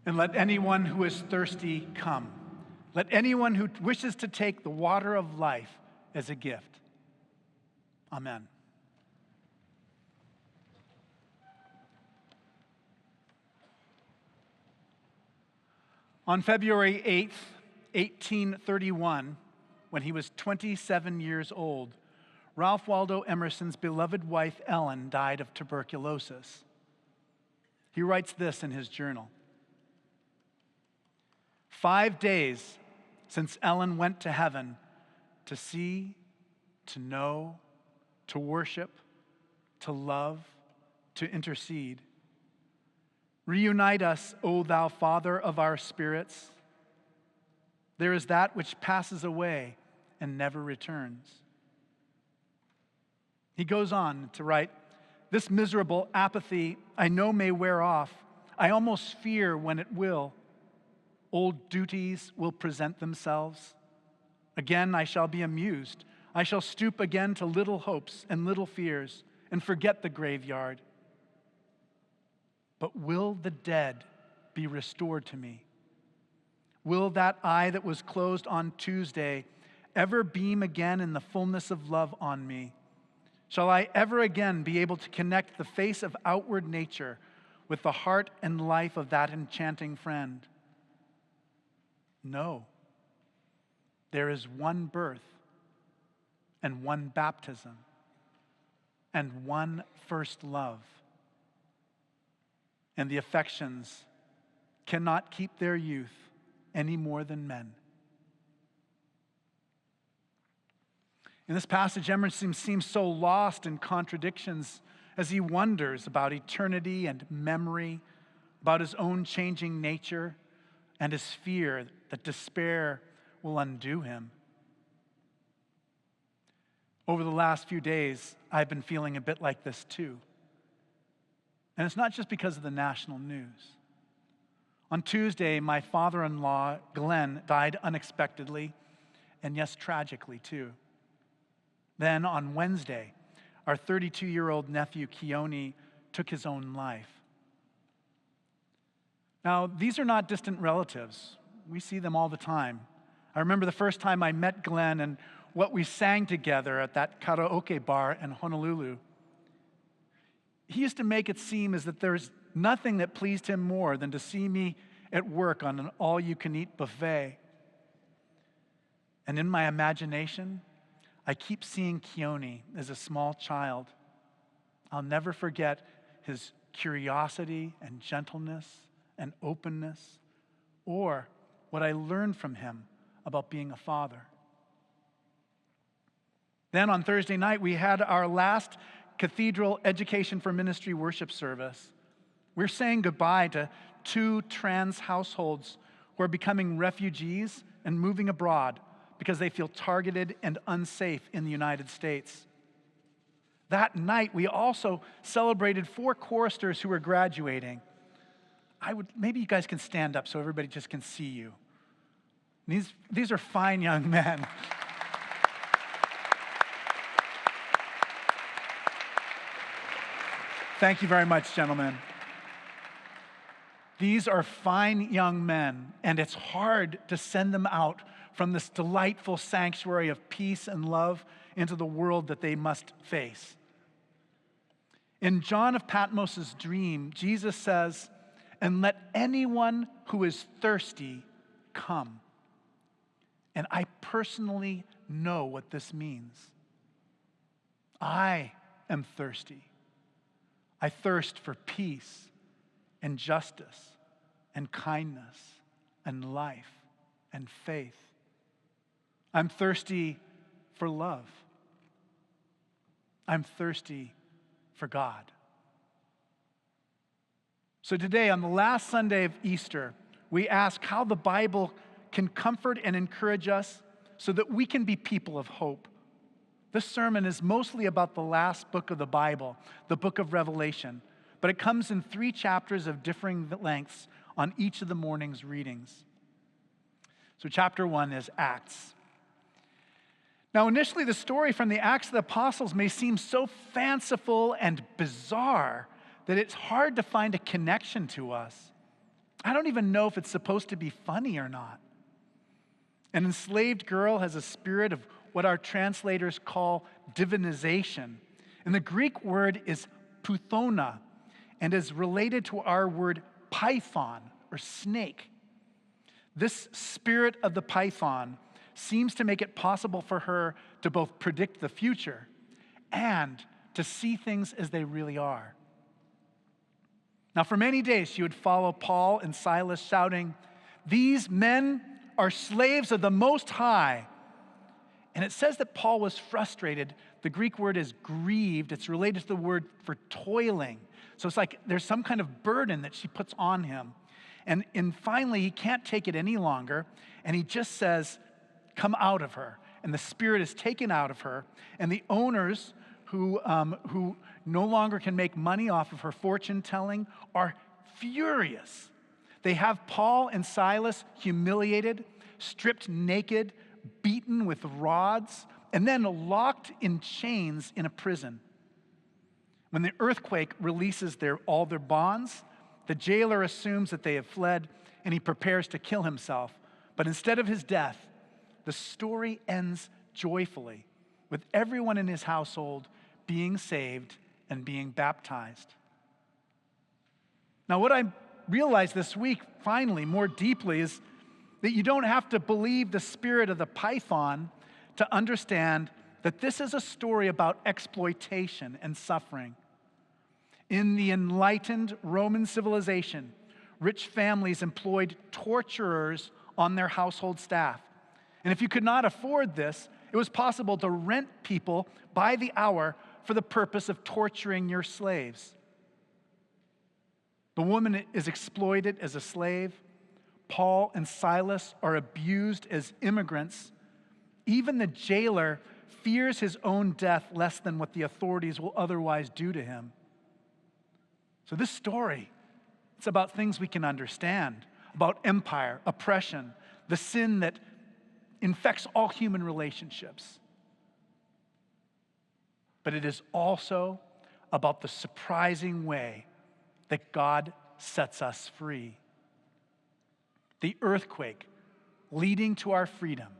And let anyone who is thirsty come. Let anyone who wishes to take the water of life as a gift. Amen. On February 8th, 1831, when he was 27 years old, Ralph Waldo Emerson's beloved wife, Ellen, died of tuberculosis. He writes this in his journal. 5 days since Ellen went to heaven to see, to know, to worship, to love, to intercede. Reunite us, O thou Father of our spirits. There is that which passes away and never returns. He goes on to write, this miserable apathy I know may wear off. I almost fear when it will. Old duties will present themselves. Again, I shall be amused. I shall stoop again to little hopes and little fears and forget the graveyard. But will the dead be restored to me? Will that eye that was closed on Tuesday ever beam again in the fullness of love on me? Shall I ever again be able to connect the face of outward nature with the heart and life of that enchanting friend? No. There is one birth and one baptism and one first love. And the affections cannot keep their youth any more than men. In this passage, Emerson seems so lost in contradictions as he wonders about eternity and memory, about his own changing nature, and his fear that despair will undo him. Over the last few days, I've been feeling a bit like this too. And it's not just because of the national news. On Tuesday, my father-in-law, Glenn, died unexpectedly, and yes, tragically too. Then on Wednesday, our 32-year-old nephew, Keone, took his own life. Now, these are not distant relatives. We see them all the time. I remember the first time I met Glenn and what we sang together at that karaoke bar in Honolulu. He used to make it seem as that there's nothing that pleased him more than to see me at work on an all-you-can-eat buffet. And in my imagination, I keep seeing Keone as a small child. I'll never forget his curiosity and gentleness and openness, or what I learned from him about being a father. Then on Thursday night, we had our last Cathedral Education for Ministry worship service. We're saying goodbye to 2 trans households who are becoming refugees and moving abroad because they feel targeted and unsafe in the United States. That night, we also celebrated 4 choristers who were graduating. Maybe you guys can stand up so everybody just can see you. These are fine young men. Thank you very much, gentlemen. These are fine young men, and it's hard to send them out from this delightful sanctuary of peace and love into the world that they must face. In John of Patmos' dream, Jesus says, "And let anyone who is thirsty come." And I personally know what this means. I am thirsty. I thirst for peace and justice and kindness and life and faith. I'm thirsty for love. I'm thirsty for God. So today, on the last Sunday of Easter, we ask how the Bible can comfort and encourage us so that we can be people of hope. This sermon is mostly about the last book of the Bible, the book of Revelation, but it comes in 3 chapters of differing lengths on each of the morning's readings. So chapter 1 is Acts. Now, initially, the story from the Acts of the Apostles may seem so fanciful and bizarre that it's hard to find a connection to us. I don't even know if it's supposed to be funny or not. An enslaved girl has a spirit of what our translators call divinization. And the Greek word is puthona and is related to our word python or snake. This spirit of the python seems to make it possible for her to both predict the future and to see things as they really are. Now, for many days, she would follow Paul and Silas shouting, "These men are slaves of the Most High." And it says that Paul was frustrated. The Greek word is grieved. It's related to the word for toiling. So it's like there's some kind of burden that she puts on him. And finally, he can't take it any longer. And he just says, "Come out of her." And the spirit is taken out of her. And the owners who no longer can make money off of her fortune telling are furious. They have Paul and Silas humiliated, stripped naked, beaten with rods, and then locked in chains in a prison. When the earthquake releases all their bonds, the jailer assumes that they have fled, and he prepares to kill himself. But instead of his death, the story ends joyfully, with everyone in his household being saved and being baptized. Now, what I realized this week, finally, more deeply, is that you don't have to believe the spirit of the python to understand that this is a story about exploitation and suffering. In the enlightened Roman civilization, rich families employed torturers on their household staff. And if you could not afford this, it was possible to rent people by the hour for the purpose of torturing your slaves. The woman is exploited as a slave. Paul and Silas are abused as immigrants. Even the jailer fears his own death less than what the authorities will otherwise do to him. So this story, it's about things we can understand, about empire, oppression, the sin that infects all human relationships. But it is also about the surprising way that God sets us free. The earthquake leading to our freedom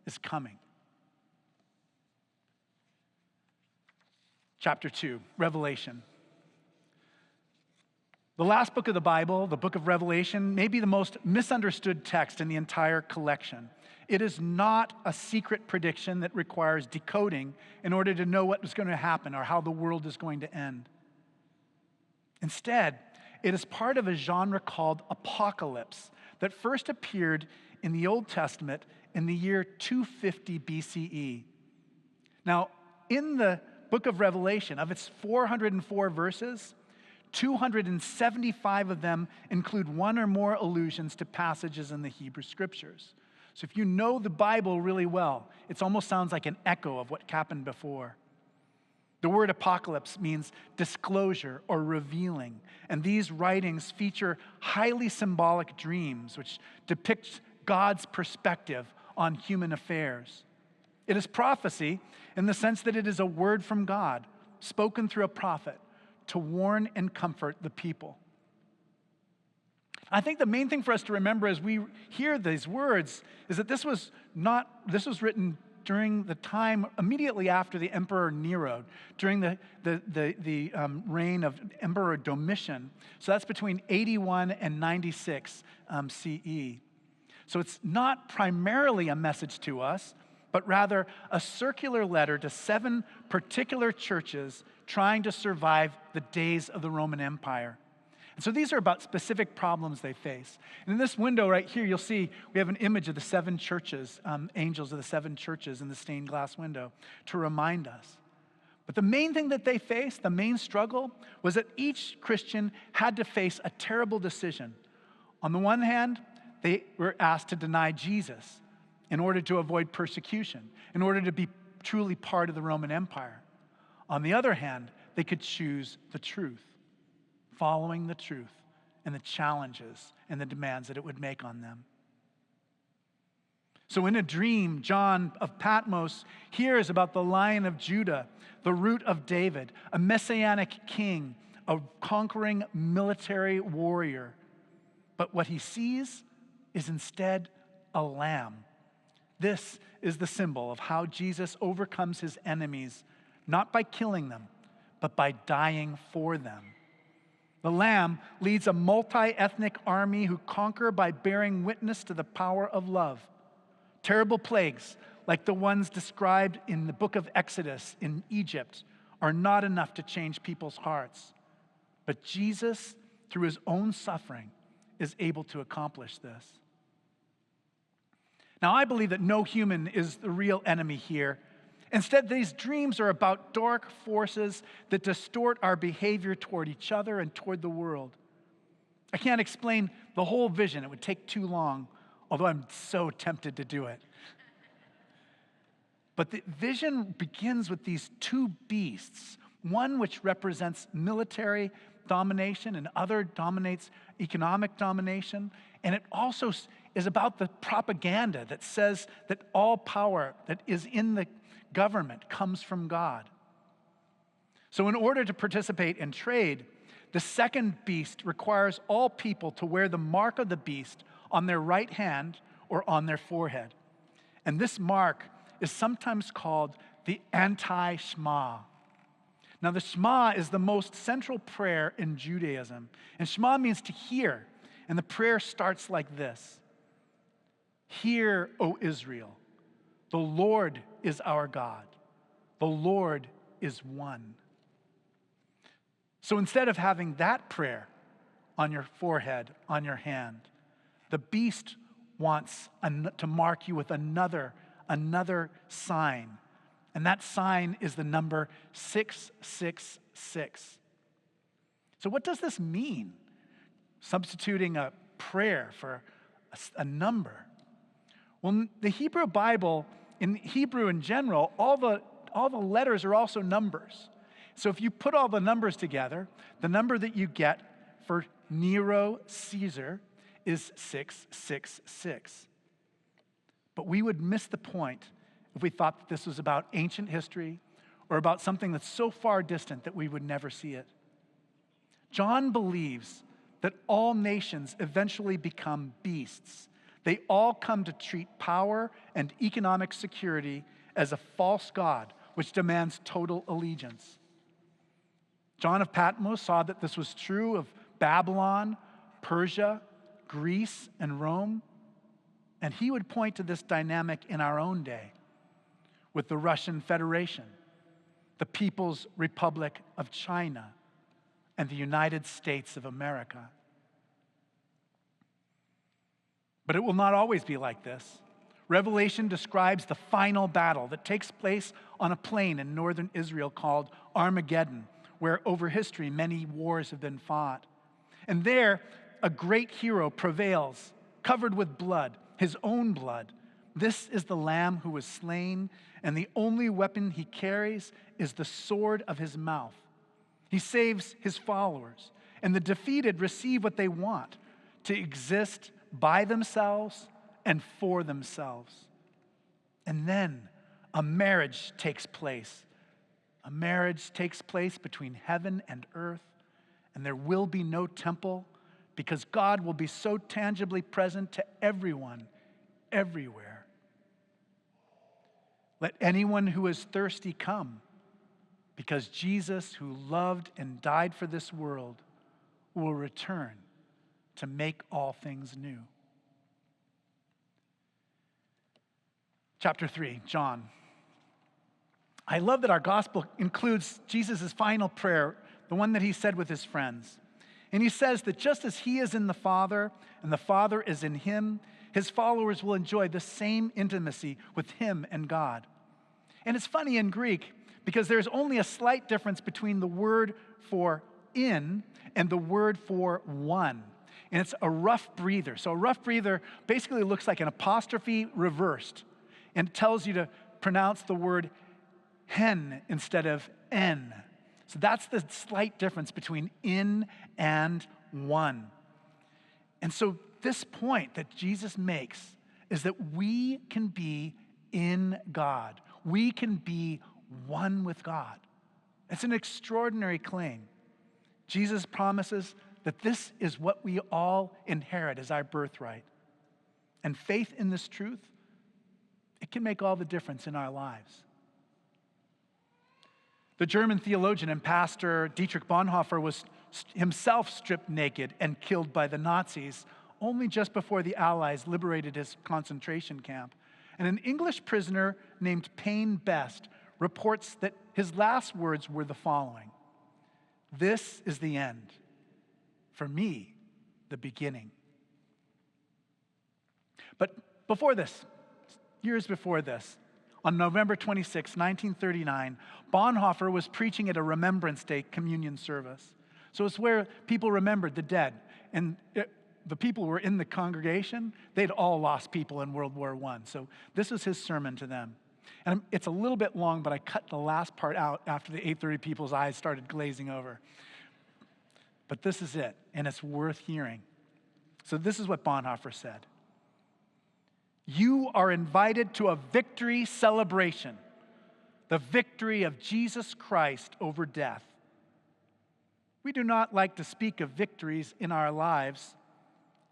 is coming. Chapter 2, Revelation. The last book of the Bible, the book of Revelation, may be the most misunderstood text in the entire collection. It is not a secret prediction that requires decoding in order to know what is going to happen or how the world is going to end. Instead, it is part of a genre called apocalypse that first appeared in the Old Testament in the year 250 BCE. Now, in the book of Revelation, of its 404 verses, 275 of them include one or more allusions to passages in the Hebrew Scriptures. So if you know the Bible really well, it almost sounds like an echo of what happened before. The word apocalypse means disclosure or revealing, and these writings feature highly symbolic dreams which depict God's perspective on human affairs. It is prophecy in the sense that it is a word from God, spoken through a prophet, to warn and comfort the people. I think the main thing for us to remember as we hear these words is that this was written during the time immediately after the Emperor Nero, during the reign of Emperor Domitian. So that's between 81 and 96 CE. So it's not primarily a message to us, but rather a circular letter to 7 particular churches trying to survive the days of the Roman Empire. And so these are about specific problems they face. And in this window right here, you'll see we have an image of the 7 churches, angels of the 7 churches in the stained glass window to remind us. But the main thing that they faced, the main struggle, was that each Christian had to face a terrible decision. On the one hand, they were asked to deny Jesus in order to avoid persecution, in order to be truly part of the Roman Empire. On the other hand, they could choose the truth, following the truth and the challenges and the demands that it would make on them. So in a dream, John of Patmos hears about the Lion of Judah, the root of David, a messianic king, a conquering military warrior. But what he sees is instead a lamb. This is the symbol of how Jesus overcomes his enemies, not by killing them, but by dying for them. The Lamb leads a multi-ethnic army who conquer by bearing witness to the power of love. Terrible plagues, like the ones described in the book of Exodus in Egypt, are not enough to change people's hearts. But Jesus, through his own suffering, is able to accomplish this. Now, I believe that no human is the real enemy here. Instead, these dreams are about dark forces that distort our behavior toward each other and toward the world. I can't explain the whole vision. It would take too long, although I'm so tempted to do it. But the vision begins with these two beasts, one which represents military domination and other dominates economic domination. And it also is about the propaganda that says that all power that is in the government comes from God. So in order to participate in trade, the second beast requires all people to wear the mark of the beast on their right hand or on their forehead. And this mark is sometimes called the anti-Shema. Now, the Shema is the most central prayer in Judaism. And Shema means to hear. And the prayer starts like this: Hear, O Israel, the Lord is our God. The Lord is one. So instead of having that prayer on your forehead, on your hand, the beast wants to mark you with another sign. And that sign is the number 666. So what does this mean? Substituting a prayer for a number. Well, the Hebrew Bible, in Hebrew in general, all the letters are also numbers. So if you put all the numbers together, the number that you get for Nero Caesar is 666. But we would miss the point if we thought that this was about ancient history or about something that's so far distant that we would never see it. John believes that all nations eventually become beasts. They all come to treat power and economic security as a false god, which demands total allegiance. John of Patmos saw that this was true of Babylon, Persia, Greece, and Rome. And he would point to this dynamic in our own day with the Russian Federation, the People's Republic of China, and the United States of America. But it will not always be like this. Revelation describes the final battle that takes place on a plain in northern Israel called Armageddon, where over history many wars have been fought. And there, a great hero prevails, covered with blood, his own blood. This is the Lamb who was slain, and the only weapon he carries is the sword of his mouth. He saves his followers, and the defeated receive what they want: to exist by themselves and for themselves. And then a marriage takes place. A marriage takes place between heaven and earth, and there will be no temple because God will be so tangibly present to everyone, everywhere. Let anyone who is thirsty come, because Jesus, who loved and died for this world, will return to make all things new. Chapter 3, John. I love that our gospel includes Jesus' final prayer, the one that he said with his friends. And he says that just as he is in the Father and the Father is in him, his followers will enjoy the same intimacy with him and God. And it's funny in Greek because there's only a slight difference between the word for in and the word for one. And it's a rough breather. So a rough breather basically looks like an apostrophe reversed, and it tells you to pronounce the word hen instead of en. So that's the slight difference between in and one. And so this point that Jesus makes is that we can be in God. We can be one with God. It's an extraordinary claim. Jesus promises that this is what we all inherit as our birthright. And faith in this truth, it can make all the difference in our lives. The German theologian and pastor Dietrich Bonhoeffer was himself stripped naked and killed by the Nazis only just before the Allies liberated his concentration camp. And an English prisoner named Payne Best reports that his last words were the following: "This is the end. For me, the beginning." But before this, years before this, on November 26, 1939, Bonhoeffer was preaching at a Remembrance Day communion service. So it's where people remembered the dead. And the people who were in the congregation, they'd all lost people in World War I. So this was his sermon to them. And it's a little bit long, but I cut the last part out after the 8:30 people's eyes started glazing over. But this is it, and it's worth hearing. So this is what Bonhoeffer said: "You are invited to a victory celebration, the victory of Jesus Christ over death. We do not like to speak of victories in our lives.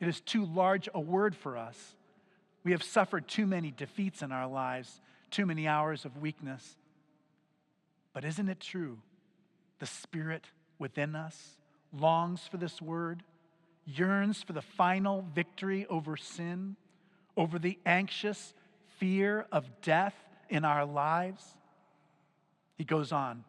It is too large a word for us. We have suffered too many defeats in our lives, too many hours of weakness. But isn't it true? The Spirit within us longs for this word, yearns for the final victory over sin, over the anxious fear of death in our lives." He goes on,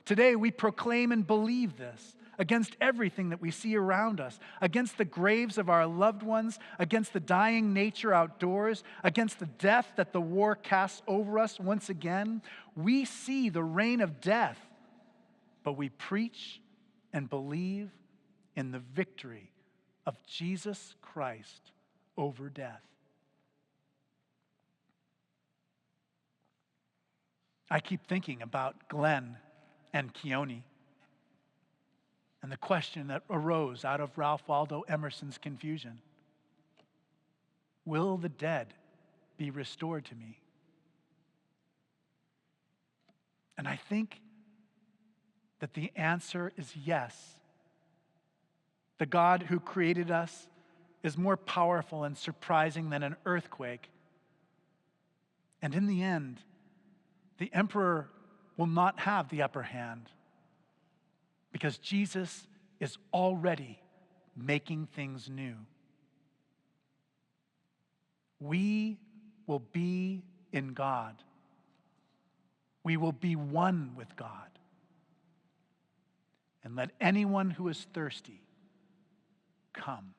"Today we proclaim and believe this against everything that we see around us, against the graves of our loved ones, against the dying nature outdoors, against the death that the war casts over us once again. We see the reign of death, but we preach and believe in the victory of Jesus Christ over death." I keep thinking about Glenn and Keone and the question that arose out of Ralph Waldo Emerson's confusion: will the dead be restored to me? And I think that the answer is yes. The God who created us is more powerful and surprising than an earthquake. And in the end, the emperor will not have the upper hand, because Jesus is already making things new. We will be in God. We will be one with God. And let anyone who is thirsty come.